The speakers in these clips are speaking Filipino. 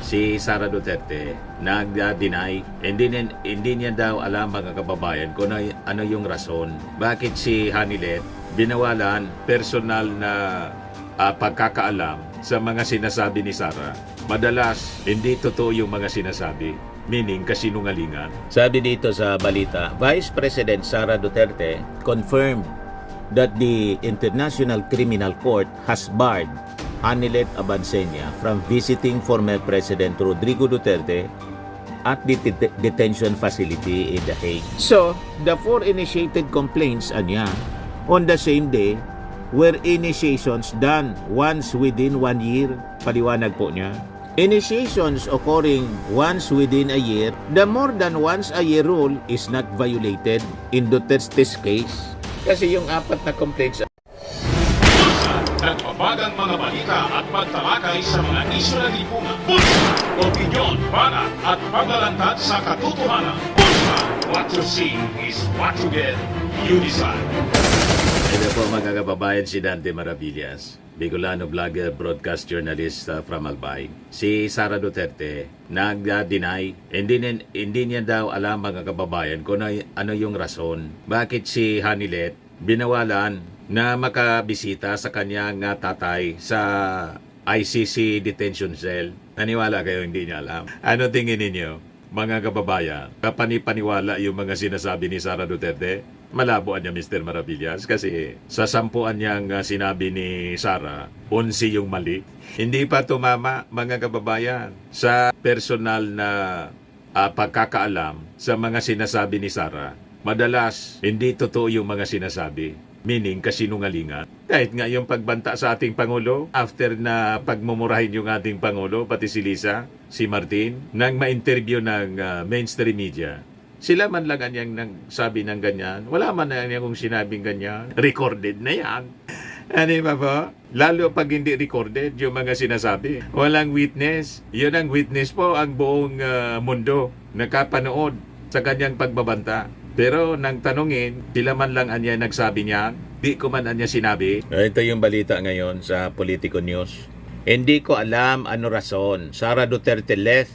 si Sara Duterte nag-deny. Hindi niya daw alam, mga kababayan, kung ano yung rason. Bakit si Hanilet binawalan personal na pagkakaalam sa mga sinasabi ni Sara. Madalas, hindi totoo yung mga sinasabi. Meaning, kasinungalingan. Sabi dito sa balita, Vice President Sara Duterte confirmed that the International Criminal Court has barred Hanilet Abansenia from visiting former President Rodrigo Duterte at the detention facility in The Hague. So, the four initiated complaints on the same day were initiations done once within 1 year. Paliwanag po niya. Initiations occurring once within a year, the more than once a year rule is not violated in Duterte's case. Kasi yung 4 na complaints nagbabagang mga balita at pagtalakay sa mga isyu ng lipunan. Bulsa! Opinyon, banat at paglalantad sa katotohanan. Bulsa! What you see is what you get. You decide. Ito po, mga kababayan, si Dante Maravillas, Bicolano vlogger, broadcast journalist from Albay. Si Sara Duterte nag-deny. Hindi niya daw alam, mga kababayan, kung ano yung rason. Bakit si Hanilet binawalan na makabisita sa kanyang tatay sa ICC detention cell. Naniwala kayo hindi niya alam? Ano tingin ninyo, mga kababayan? Kapanipaniwala yung mga sinasabi ni Sara Duterte? Malaboan niya, Mr. Maravillas, kasi sa 10 niyang sinabi ni Sara, 11 yung mali. Hindi pa tumama, mga kababayan, sa personal na pagkakaalam sa mga sinasabi ni Sara. Madalas, hindi totoo yung mga sinasabi. Meaning, kasinungalingan. Kahit nga yung pagbanta sa ating Pangulo, after na pagmumurahin yung ating Pangulo, pati si Lisa, si Martin, nang ma-interview ng mainstream media, sila man lang anyang nagsabi ng ganyan. Wala man na anyang kung sinabing ganyan. Recorded na yan. Ano ba po? Lalo pag hindi recorded, yung mga sinasabi. Walang witness. Yun ang witness po, ang buong mundo nakapanood sa kanyang pagbabanta. Pero nang tanungin, sila man lang anya nagsabi niya, di ko man anya sinabi. Ito yung balita ngayon sa Politico News. Hindi ko alam ano rason. Sara Duterte left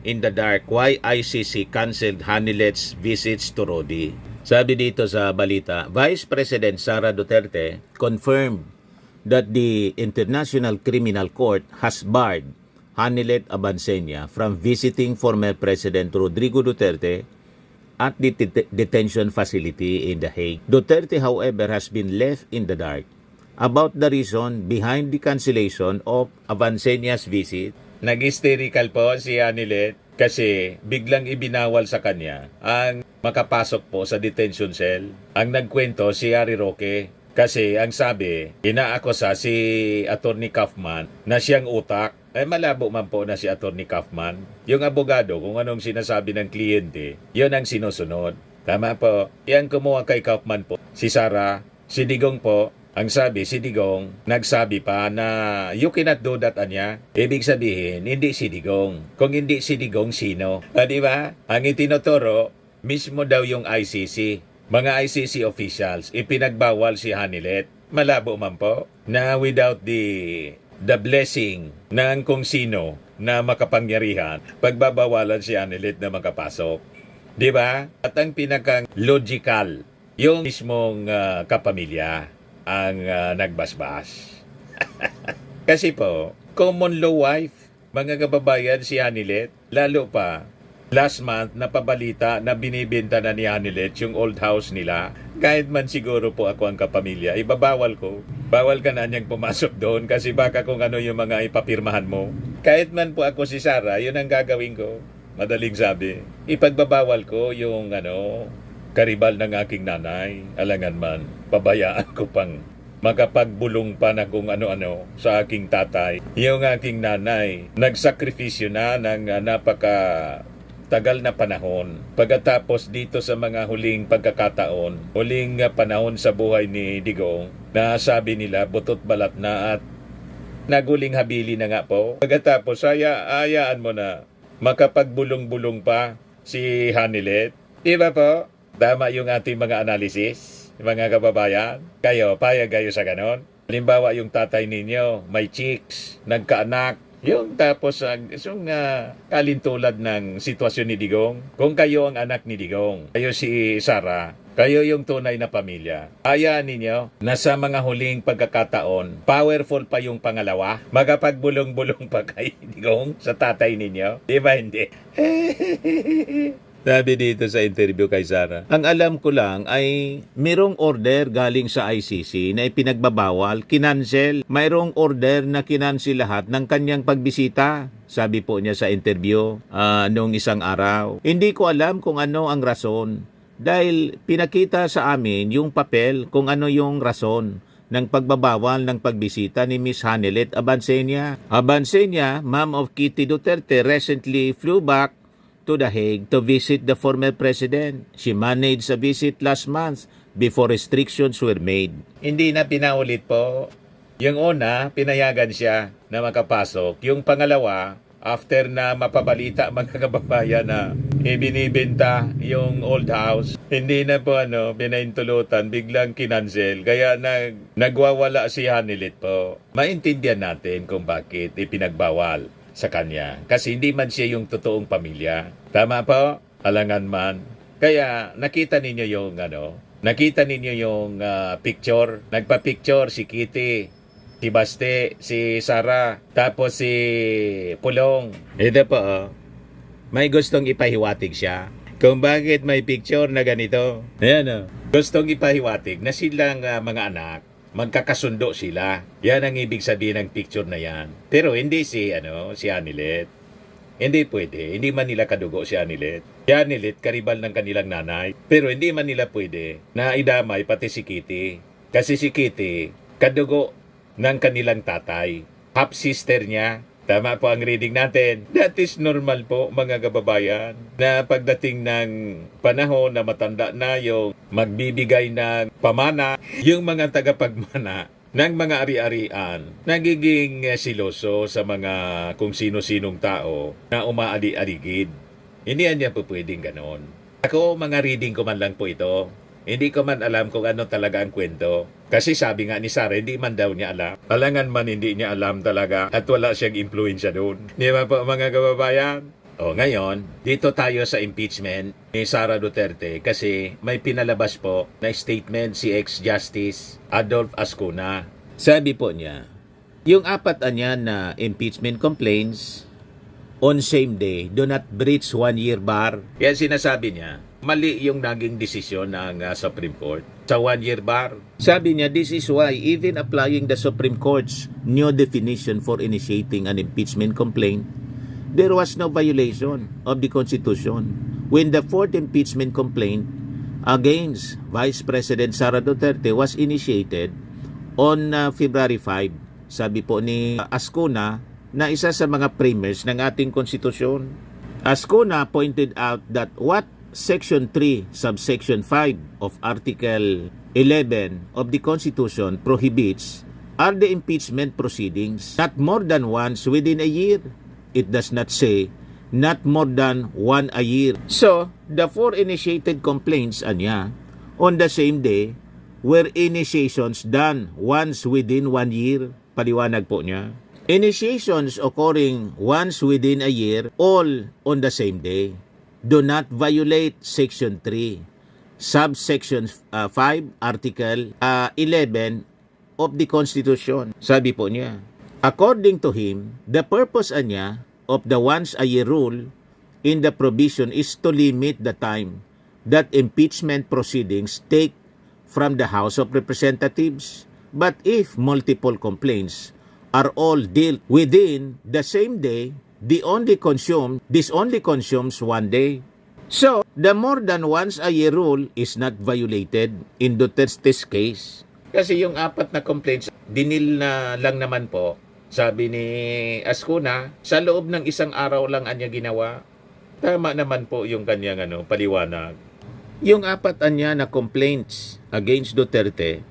in the dark why ICC canceled Hanilet's visits to Rodi. Sabi dito sa balita, Vice President Sara Duterte confirmed that the International Criminal Court has barred Hanilet Abansenia from visiting former President Rodrigo Duterte at the detention facility in The Hague. Duterte, however, has been left in the dark about the reason behind the cancellation of Abansenia's visit. Nag-hysterical po si Hanilet kasi biglang ibinawal sa kanya ang makapasok po sa detention cell. Ang nagkwento si Harry Roque kasi ang sabi, inaakusa si Attorney Kaufman na siyang utak. Malabo man po na si Attorney Kaufman. Yung abogado, kung anong sinasabi ng kliyente, yun ang sinusunod. Tama po. Yan kumuha kay Kaufman po. Si Sara, si Digong po, ang sabi, si Digong, nagsabi pa na you cannot do that, anya. Ibig sabihin, hindi si Digong. Kung hindi si Digong, sino? Di ba? Ang itinuturo, mismo daw yung ICC. Mga ICC officials, ipinagbawal si Hanilet. Malabo man po na without the blessing ng kung sino na makapangyarihan, pagbabawalan si Hanilet na makapasok. Di ba? At ang pinakang logical, yung mismong kapamilya ang nagbasbas. Kasi po, common law wife, mga kababayan, si Hanilet, lalo pa, last month, napabalita na binibenta na ni Hanilet yung old house nila. Kahit man siguro po ako ang kapamilya, ibabawal ko. Bawal ka na niyang pumasok doon kasi baka kung ano yung mga ipapirmahan mo. Kahit man po ako si Sara, yun ang gagawin ko. Madaling sabi. Ipagbabawal ko yung karibal ng aking nanay. Alangan man, pabayaan ko pang makapagbulong pa na kung ano-ano sa aking tatay. Yung aking nanay, nagsakripisyo na ng napaka tagal na panahon. Pagkatapos dito sa mga huling pagkakataon, huling panahon sa buhay ni Digong, na sabi nila butot balat na at naguling habili na nga po. Pagkatapos hayaan mo na makapagbulong-bulong pa si Hanilet. Di ba po? Tama yung ating mga analysis, mga kababayan. Kayo, payag kayo sa ganon? Halimbawa yung tatay ninyo, may chicks, nagkaanak, Yung tapos yung kalintulad ng sitwasyon ni Digong. Kung kayo ang anak ni Digong, kayo si Sara, kayo yung tunay na pamilya. Hayaan ninyo na sa mga huling pagkakataon, powerful pa yung pangalawa, magapagbulong-bulong pa kay Digong sa tatay ninyo. Di ba hindi? Sabi dito sa interview kay Sara, ang alam ko lang ay merong order galing sa ICC na ipinagbabawal, kinansel. Mayroong order na kinansel lahat ng kanyang pagbisita. Sabi po niya sa interview noong isang araw. Hindi ko alam kung ano ang rason. Dahil pinakita sa amin yung papel kung ano yung rason ng pagbabawal ng pagbisita ni Miss Hanelet Abansenia. Abansenia, mom of Kitty Duterte, recently flew back to The Hague to visit the former president. She managed a visit last month before restrictions were made. Hindi na pinaulit po. Yung una, pinayagan siya na makapasok. Yung pangalawa, after na mapabalita mga kababayan na ibinibenta yung old house, hindi na po pinaintulutan, biglang kinansel. Kaya nagwawala si Hanelet po. Maintindihan natin kung bakit ipinagbawal sa kanya. Kasi hindi man siya yung totoong pamilya. Tama po? Alangan man. Kaya nakita ninyo yung picture. Nagpa-picture si Kitty, si Baste, si Sara, tapos si Pulong. Ito po, may gustong ipahiwatig siya kung bakit may picture na ganito. Ayan gustong ipahiwatig na silang mga anak, magkakasundo sila. Yan ang ibig sabihin ng picture na yan. Pero hindi si Hanelet. Hindi pwede. Hindi man nila kadugo si Hanelet. Si Hanelet, karibal ng kanilang nanay. Pero hindi man nila pwede na idamay pati si Kitty. Kasi si Kitty, kadugo ng kanilang tatay. Half sister niya. Tama po ang reading natin. That is normal po mga kababayan, na pagdating ng panahon na matanda na yung magbibigay ng pamana, yung mga tagapagmana ng mga ari-arian, nagiging siloso sa mga kung sino-sinong tao na umaali-aligid. Hindi niya po pwedeng ganon. Ako, mga reading ko man lang po ito. Hindi ko man alam kung ano talaga ang kwento. Kasi sabi nga ni Sara, hindi man daw niya alam. Alangan man hindi niya alam talaga at wala siyang impluensya doon. Di ba po mga kababayan? O ngayon, dito tayo sa impeachment ni Sara Duterte kasi may pinalabas po na statement si ex-Justice Adolf Ascuna. Sabi po niya, yung apat na impeachment complaints on same day do not breach 1-year bar. Kaya sinasabi niya, mali yung naging desisyon ng Supreme Court sa 1-year bar. Sabi niya, this is why even applying the Supreme Court's new definition for initiating an impeachment complaint, there was no violation of the Constitution when the fourth impeachment complaint against Vice President Sara Duterte was initiated on February 5. Sabi po ni Ascuna na isa sa mga framers ng ating konstitusyon. Ascuna pointed out that what Section 3, Subsection 5 of Article 11 of the Constitution prohibits are the impeachment proceedings not more than once within a year. It does not say not more than one a year. So, the four initiated complaints on the same day were initiations done once within 1 year. Paliwanag po niya. Initiations occurring once within a year, all on the same day, do not violate Section 3, Subsection 5, Article 11 of the Constitution. Sabi po niya, according to him, the purpose of the once-a-year rule in the provision is to limit the time that impeachment proceedings take from the House of Representatives. But if multiple complaints are all dealt within the same day, this only consumes 1 day. So, the more than once a year rule is not violated in Duterte's case. Kasi yung apat na complaints, dinil na lang naman po, sabi ni Ascuna, sa loob ng isang araw lang anya ginawa. Tama naman po yung kanyang paliwanag. Yung apat na complaints against Duterte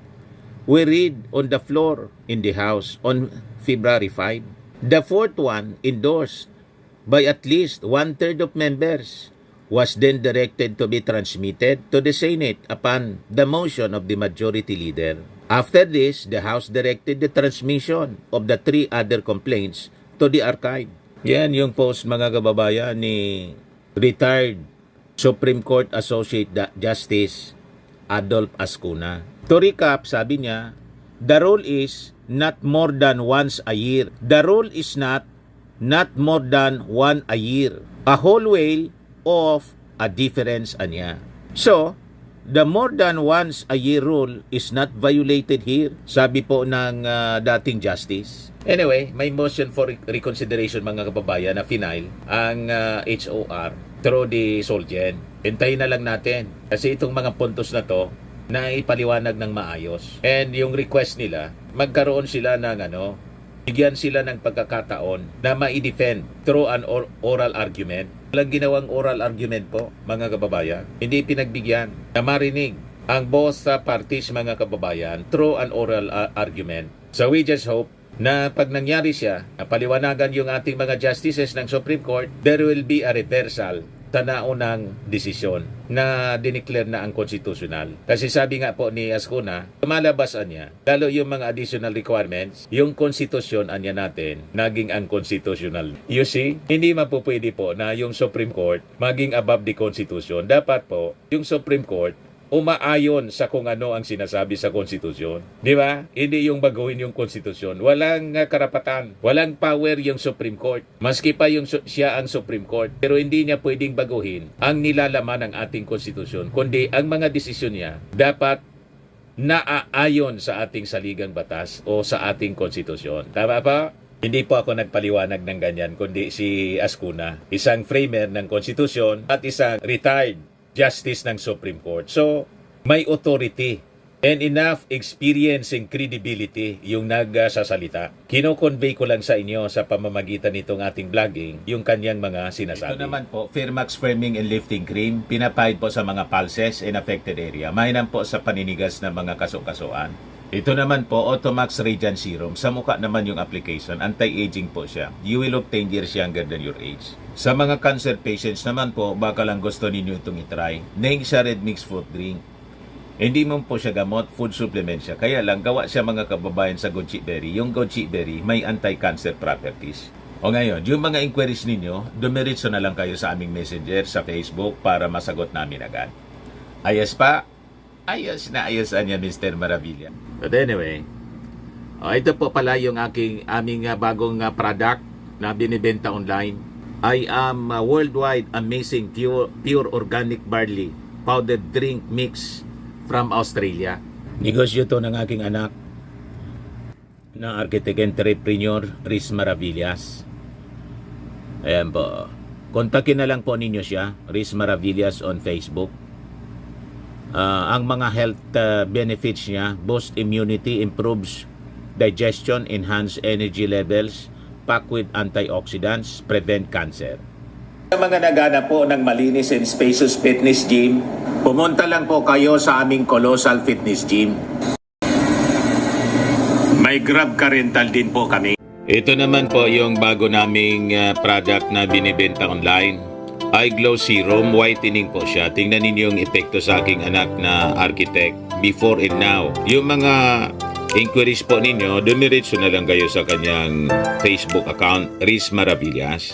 we read on the floor in the House on February 5. The fourth one, endorsed by at least 1/3 of members, was then directed to be transmitted to the Senate upon the motion of the majority leader. After this, the House directed the transmission of the 3 other complaints to to the archive. Yan yung post mga kababayan ni retired Supreme Court Associate Justice Adolf Ascuna. To recap, sabi niya, the rule is not more than once a year. The rule is not more than one a year. A whole whale of a difference anya. So, the more than once a year rule is not violated here, sabi po ng dating justice. Anyway, may motion for reconsideration mga kababayan na final ang HOR through the Solgen. Hintayin na lang natin kasi itong mga puntos na to na ipaliwanag ng maayos. And yung request nila, magkaroon sila ng bigyan sila ng pagkakataon na ma-defend through an oral argument. Walang ginawang oral argument po, mga kababayan. Hindi pinagbigyan na marinig ang both parties, mga kababayan, through an oral argument. So we just hope na pag nangyari siya, na paliwanagan yung ating mga justices ng Supreme Court, there will be a reversal sa naunang desisyon na dineclare na ang konstitusyonal. Kasi sabi nga po ni Ascuna, lumalabas niya, lalo yung mga additional requirements, yung konstitusyon anya natin, naging unconstitutional. You see, hindi mapupwede po na yung Supreme Court maging above the Constitution. Dapat po, yung Supreme Court, umaayon sa kung ano ang sinasabi sa konstitusyon. Di ba? Hindi yung baguhin yung konstitusyon. Walang karapatan. Walang power yung Supreme Court. Maski pa yung siya ang Supreme Court. Pero hindi niya pwedeng baguhin ang nilalaman ng ating konstitusyon. Kundi ang mga desisyon niya dapat naaayon sa ating saligang batas o sa ating konstitusyon. Tama pa? Hindi po ako nagpaliwanag ng ganyan, kundi si Ascuna, isang framer ng konstitusyon at isang retired justice ng Supreme Court. So, may authority and enough experience and credibility yung nagsasalita. Kino-convey ko lang sa inyo sa pamamagitan nitong ating vlogging yung kanyang mga sinasabi. Ito naman po, Firmax Firming and Lifting Cream, pinapahid po sa mga pulses in affected area. Mainam po sa paninigas ng mga kaso-kasuan. Ito naman po, Automax Radiant Serum. Sa mukha naman yung application, anti-aging po siya. You will look 10 years younger than your age. Sa mga cancer patients naman po, baka lang gusto ninyo itong itry. Neng siya Red Mix Fruit Drink. Hindi mo po siya gamot, food supplement siya. Kaya lang, gawa siya mga kababayan sa goji berry. Yung goji berry, may anti-cancer properties. O ngayon, yung mga inquiries ninyo, dumiritso na lang kayo sa aming messenger sa Facebook para masagot namin agad. Ayos pa? Ayos na ayos niya, Mr. Maravilla. But anyway, ito po pala yung aming bagong product na binibenta online. I am worldwide amazing pure organic barley powdered drink mix from Australia. Negosyo to ng aking anak na architect entrepreneur Riz Maravillas. Ayan po. Kontakin na lang po ninyo siya, Riz Maravillas on Facebook. Ang mga health benefits niya, boost immunity, improves digestion, enhance energy levels, packed with antioxidants, prevent cancer. Sa mga nagana po ng malinis and spacious fitness gym, pumunta lang po kayo sa aming Colossal Fitness Gym. May Grab car rental din po kami. Ito naman po yung bago naming product na binibenta online. Eye Glow Serum, whitening po siya. Tingnan ninyo yung epekto sa aking anak na architect before and now. Yung mga inquiries po ninyo, dumiretso na lang kayo sa kanyang Facebook account, Riz Maravillas.